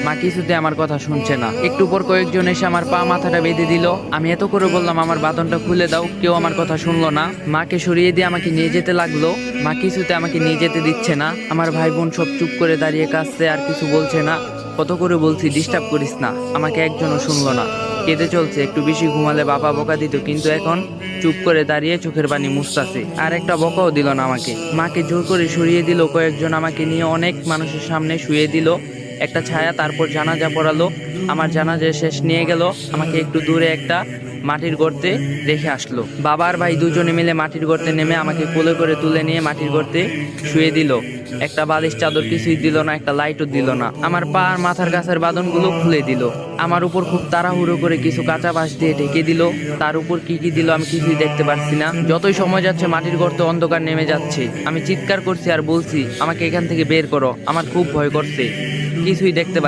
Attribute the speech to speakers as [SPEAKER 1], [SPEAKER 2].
[SPEAKER 1] মা কিছুতে আমার কথা শুনছে না। একটু পর কয়েকজন এসে আমার পা মাথাটা বেঁধে দিল। আমি এত করে বললাম আমার বাঁধনটা খুলে দাও, কেউ আমার কথা শুনলো না। মাকে সরিয়ে দিয়ে আমাকে নিয়ে যেতে লাগলো। মা কিছুতে আমাকে নিয়ে যেতে দিচ্ছে না। আমার ভাই বোন সব চুপ করে দাঁড়িয়ে কাঁদছে, আর কিছু বলছে না। কত করে বলছি ডিস্টার্ব করিস না, আমাকে একজনও শুনলো না। কেঁদে চলছে, একটু বেশি ঘুমালে বাবা বকা দিত, কিন্তু এখন চুপ করে দাঁড়িয়ে চোখের পানি মুছতাছে, আর একটা বকাও দিল না আমাকে। মাকে জোর করে সরিয়ে দিল কয়েকজন, আমাকে নিয়ে অনেক মানুষের সামনে শুয়ে দিল একটা ছায়া, তারপর জানাজা পড়ালো। আমার জানাজা শেষ নিয়ে গেল, আমাকে একটু দূরে একটা মাটির গর্তে রেখে আসলো। বাবা আর ভাই দুজনে মিলে মাটির গর্তে নেমে আমাকে কোলে করে তুলে নিয়ে মাটির গর্তে শুয়ে দিল। একটা বালিশ চাদর কিছুই দিল না, একটা লাইটও দিল না। আমার পা আর মাথার কাছের বাঁধনগুলো খুলে দিল। আমার উপর খুব তাড়াহুড়ো করে কিছু কাঁচা বাঁশ দিয়ে ঢেকে দিল। তার উপর কি কি দিল আমি কিছুই দেখতে পারছি না। যতই সময় যাচ্ছে মাটির গর্তে অন্ধকার নেমে যাচ্ছে। আমি চিৎকার করছি আর বলছি আমাকে এখান থেকে বের করো, আমার খুব ভয় করছে, কিছুই দেখতে পারছি